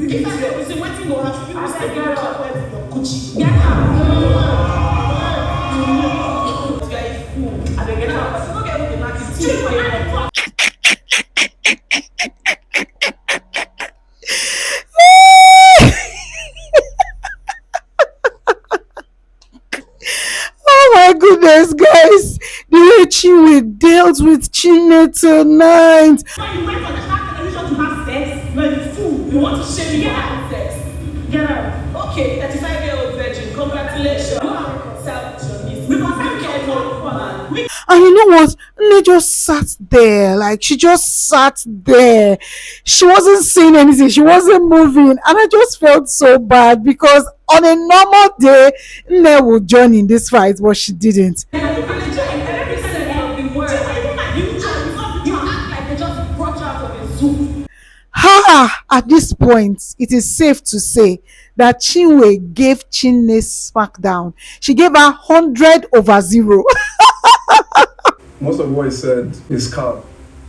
If I say, "Listen, waiting go happen," people say, "Get out, where's your Gucci? Get out." You are a fool. I beg, get out. But you don't get with the market. Chill for your Oh my goodness, guys, the way Chinwe dealt with Chinne tonight. When you went on national television to have sex, you're a fool. You want to shame me for having sex. Get out. Okay, 35-year-old virgin, congratulations. You are reconciled with your niece. Reconcile with your woman. And you know what? Nne just sat there. Like, she just sat there. She wasn't saying anything. She wasn't moving. And I just felt so bad because on a normal day, Nne would join in this fight, but she didn't. You act like they just brought you out of a zoo. At this point, it is safe to say that Chinwe gave Chinne smackdown. She gave her 100/0. Most of what he said is calm.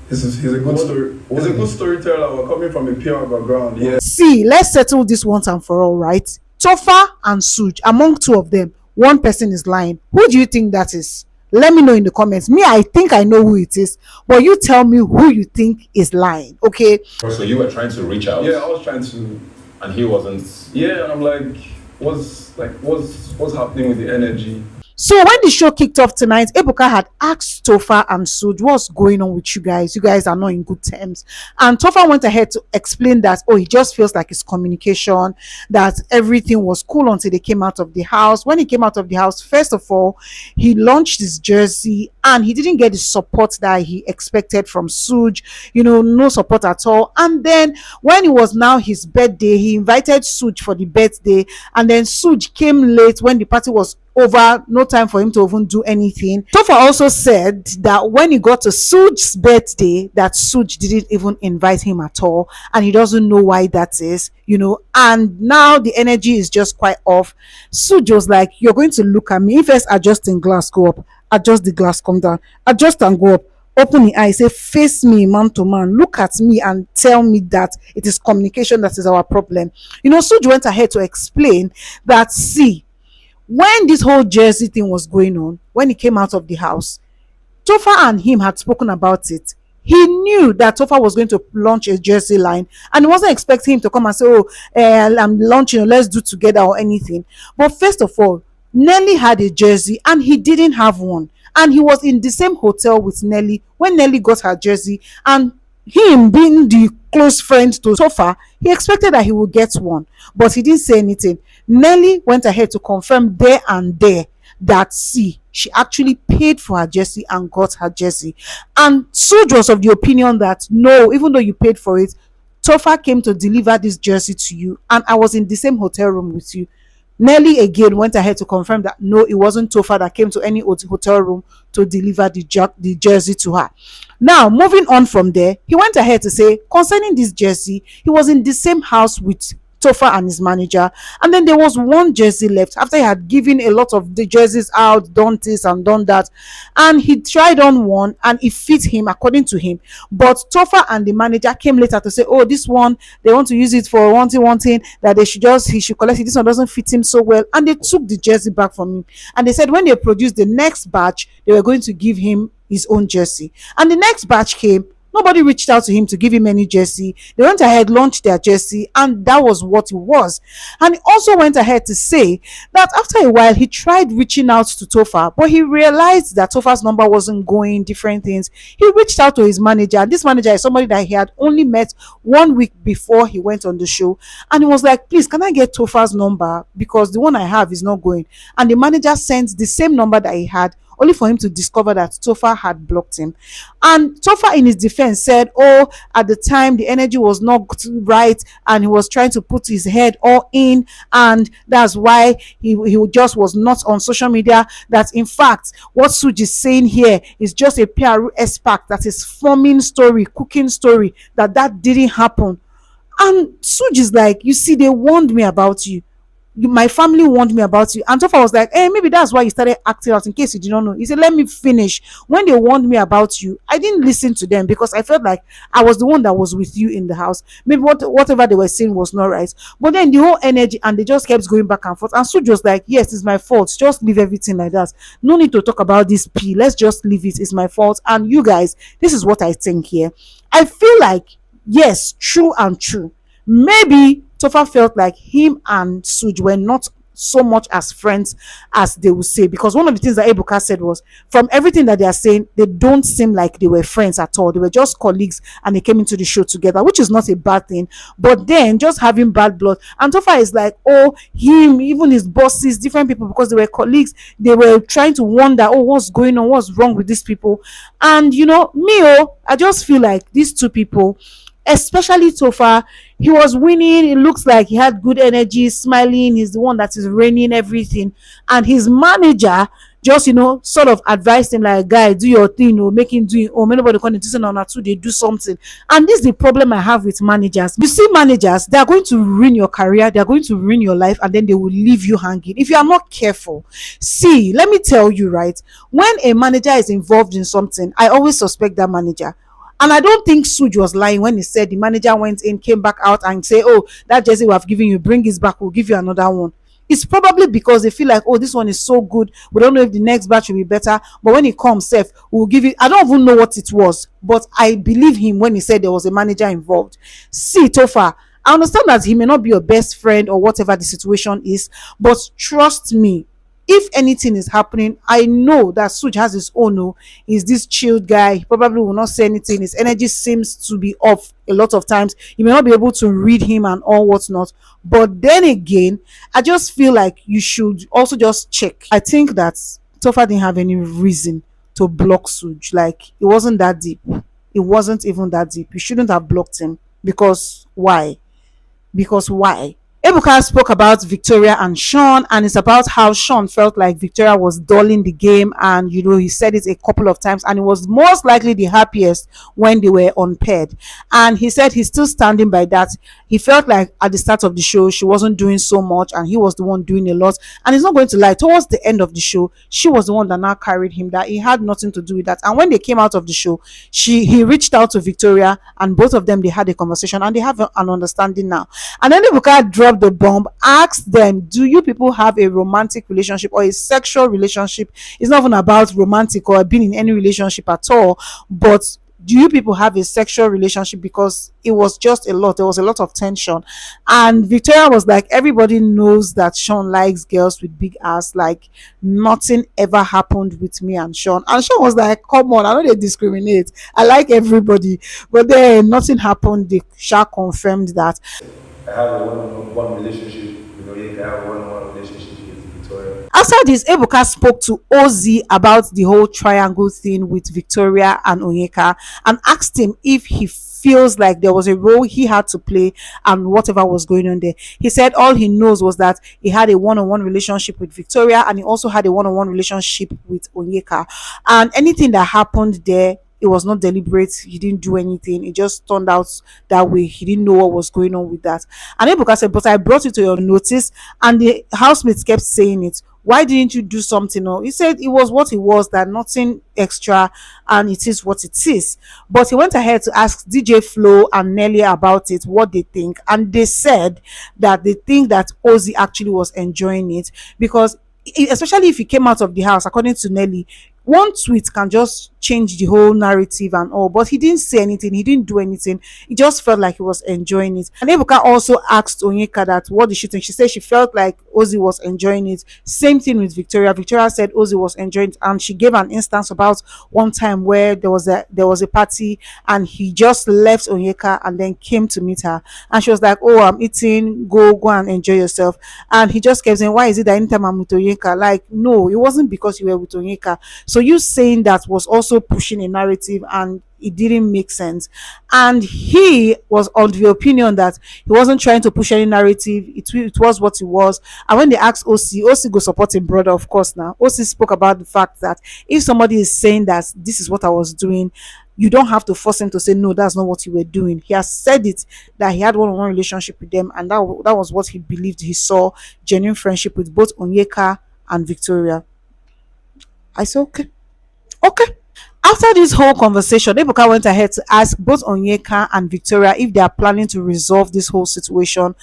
He's a good story. He's a good storyteller. We're coming from a pure background. Yeah. See, let's settle this once and for all, right? Tofa and Suj, among two of them, one person is lying. Who do you think that is? Let me know in the comments. Me, I think I know who it is, but you tell me who you think is lying, okay? So you were trying to reach out? Yeah, I was trying to. And he wasn't? Yeah, and I'm like, what's happening with the energy? So when the show kicked off tonight, Ebuka had asked Tofa and Suj, what's going on with you guys? You guys are not in good terms. And Tofa went ahead to explain that, he just feels like his communication, that everything was cool until they came out of the house. When he came out of the house, first of all, he launched his jersey and he didn't get the support that he expected from Suj, no support at all. And then when it was now his birthday, he invited Suj for the birthday, and then Suj came late when the party was over, no time for him to even do anything. Topher also said that when he got to Suj's birthday, that Suj didn't even invite him at all, and he doesn't know why that is, and now the energy is just quite off. Suj was like, you're going to look at me. If first adjusting glass, go up, adjust the glass, come down, adjust and go up, open the eye, say, face me man to man, look at me and tell me that it is communication that is our problem. Suj went ahead to explain that, see, when this whole jersey thing was going on, when he came out of the house, Topher and him had spoken about it. He knew that Topher was going to launch a jersey line, and he wasn't expecting him to come and say, I'm launching, let's do together or anything. But first of all, Nelly had a jersey and he didn't have one. And he was in the same hotel with Nelly when Nelly got her jersey, and him being the close friend to Topher, he expected that he would get one, but he didn't say anything. Nelly went ahead to confirm there and there that, see, she actually paid for her jersey and got her jersey. And Suj was of the opinion that, no, even though you paid for it, Topher came to deliver this jersey to you, and I was in the same hotel room with you. Nelly again went ahead to confirm that, no, it wasn't Topher that came to any hotel room to deliver the jersey to her. Now, moving on from there, he went ahead to say, concerning this jersey, he was in the same house with Topher and his manager, and then there was one jersey left after he had given a lot of the jerseys out, done this and done that, and he tried on one and it fit him according to him. But Topher and the manager came later to say, this one, they want to use it for one thing, that he should collect it, this one doesn't fit him so well, and they took the jersey back from him. And they said when they produced the next batch, they were going to give him his own jersey. And the next batch came, nobody reached out to him to give him any jersey. They went ahead, launched their jersey, and that was what it was. And he also went ahead to say that after a while, he tried reaching out to Topher, but he realized that Topher's number wasn't going, different things. He reached out to his manager, and this manager is somebody that he had only met 1 week before he went on the show. And he was like, please, can I get Topher's number? Because the one I have is not going. And the manager sent the same number that he had, only for him to discover that Topher had blocked him. And Topher, in his defense, said, at the time the energy was not right and he was trying to put his head all in, and that's why he just was not on social media. That in fact what Suj is saying here is just a PRS pack, that is forming story, cooking story, that didn't happen. And Suj is like, you see, they warned me about you. my family warned me about you. And Topher was like, hey, maybe that's why you started acting out, in case you did not know. He said, let me finish. When they warned me about you, I didn't listen to them because I felt like I was the one that was with you in the house. Maybe whatever they were saying was not right. But then the whole energy, and they just kept going back and forth. And Suj was like, yes, it's my fault. Just leave everything like that. No need to talk about this P. Let's just leave it. It's my fault. And you guys, this is what I think here. I feel like, yes, true and true. Maybe Topher felt like him and Suj were not so much as friends as they would say, because one of the things that Ebuka said was, from everything that they are saying, they don't seem like they were friends at all. They were just colleagues and they came into the show together, which is not a bad thing. But then just having bad blood, and Topher is like, oh, him, even his bosses, different people, because they were colleagues, they were trying to wonder, oh, what's going on, what's wrong with these people. And I just feel like these two people, especially Topher, he was winning. It looks like he had good energy, smiling. He's the one that is reigning everything. And his manager just, sort of advised him like, guy, do your thing, make him do it. Oh, nobody can listen on two, they do something. And this is the problem I have with managers. You see, managers, they are going to ruin your career, they are going to ruin your life, and then they will leave you hanging if you are not careful. See, let me tell you, right? When a manager is involved in something, I always suspect that manager. And I don't think Suj was lying when he said the manager went in, came back out and say, oh, that jersey we have given you, bring it back, we'll give you another one. It's probably because they feel like, oh, this one is so good, we don't know if the next batch will be better, but when it comes safe, we'll give it. I don't even know what it was, but I believe him when he said there was a manager involved. See, Topher, I understand that he may not be your best friend or whatever the situation is, but trust me, if anything is happening, I know that Suj has his own. Oh, he's this chilled guy. He probably will not say anything. His energy seems to be off a lot of times. You may not be able to read him and all whatnot. But then again, I just feel like you should also just check. I think that Topher didn't have any reason to block Suj. Like, it wasn't that deep. It wasn't even that deep. You shouldn't have blocked him. Because why? Ebuka spoke about Victoria and Shawn, and it's about how Shawn felt like Victoria was dulling the game, and he said it a couple of times, and it was most likely the happiest when they were unpaired. And he said he's still standing by that. He felt like at the start of the show she wasn't doing so much and he was the one doing a lot. And he's not going to lie, towards the end of the show, she was the one that now carried him, that he had nothing to do with that. And when they came out of the show, he reached out to Victoria, and both of them, they had a conversation and they have an understanding now. And then Ebuka dropped the bomb, asked them, do you people have a romantic relationship or a sexual relationship? It's not even about romantic or being in any relationship at all, but do you people have a sexual relationship? Because it was just a lot. There was a lot of tension. And Victoria was like, everybody knows that Shawn likes girls with big ass. Like, nothing ever happened with me and Shawn. And Shawn was like, come on, I know they discriminate. I like everybody. But then nothing happened. They shall confirmed that. I have a one-on-one relationship with Onyeka. I have a one-on-one relationship with Victoria. After this, Ebuka spoke to Ozie about the whole triangle thing with Victoria and Onyeka, and asked him if he feels like there was a role he had to play and whatever was going on there. He said all he knows was that he had a one-on-one relationship with Victoria, and he also had a one-on-one relationship with Onyeka, and anything that happened there, it was not deliberate. He didn't do anything. It just turned out that way. He didn't know what was going on with that. And Ebuka said, but I brought it to your notice, and the housemates kept saying it. Why didn't you do something? Or he said it was what it was, that nothing extra, and it is what it is. But he went ahead to ask DJ Flo and Nelly about it, what they think. And they said that they think that Ozie actually was enjoying it, because especially if he came out of the house, according to Nelly, one tweet can just change the whole narrative and all. But he didn't say anything, he didn't do anything. He just felt like he was enjoying it. And Ebuka also asked Onyeka that what did she think. She said she felt like Ozie was enjoying it. Same thing with Victoria. Victoria said Ozie was enjoying it, and she gave an instance about one time where there was a party and he just left Onyeka and then came to meet her, and she was like, oh, I'm eating, go and enjoy yourself. And he just kept saying, why is it that anytime I'm with Onyeka? Like, no, it wasn't because you were with Onyeka. So you saying that was also pushing a narrative, and it didn't make sense. And he was of the opinion that he wasn't trying to push any narrative. It was what it was. And when they asked Ozie go support him brother, of course. Now Ozie spoke about the fact that if somebody is saying that this is what I was doing, you don't have to force him to say no, that's not what you were doing. He has said it, that he had one-on-one relationship with them, and that was what he believed. He saw genuine friendship with both Onyeka and Victoria. I said, okay. Okay. After this whole conversation, Ebuka went ahead to ask both Onyeka and Victoria if they are planning to resolve this whole situation.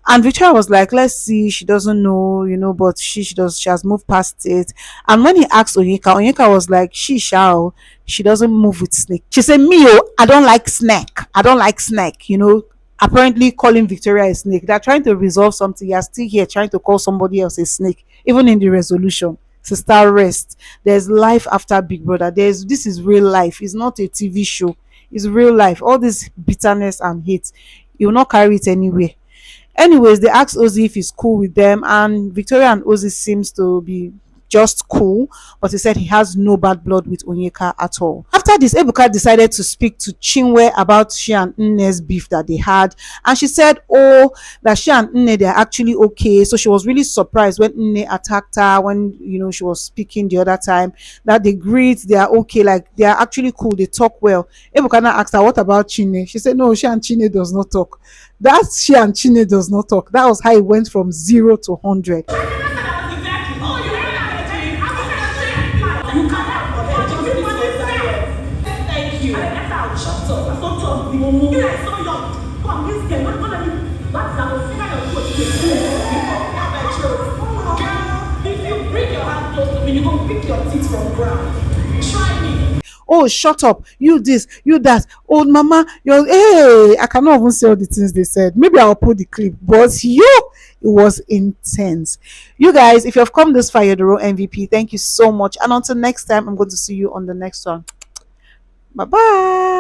And Victoria was like, let's see, she doesn't know, but she has moved past it. And when he asked Onyeka was like, she doesn't move with snake. She said, me, I don't like snake. I don't like snake, apparently calling Victoria a snake. They're trying to resolve something. You're still here trying to call somebody else a snake, even in the resolution. Sister, rest. There's life after Big Brother. This is real life. It's not a TV show. It's real life. All this bitterness and hate, you will not carry it anywhere. Anyways, they asked Ozie if he's cool with them, and Victoria and Ozie seems to be just cool, but he said he has no bad blood with Onyeka at all. After this, Ebuka decided to speak to Chinwe about she and Nne's beef that they had, and she said, that she and Nne, they're actually okay. So she was really surprised when Nne attacked her when she was speaking the other time, that they greet, they are okay, like they are actually cool, they talk well. Ebuka now asked her, what about Chinne? She said, no, she and Chinne does not talk. That's she and Chinne does not talk. That was how it went from 0 to 100. Oh, shut up, you this, you that, old mama, I cannot even say all the things they said. Maybe I'll put the clip, but it was intense. You guys, if you have come this far, you're the real MVP. Thank you so much, and until next time, I'm going to see you on the next one. Bye bye.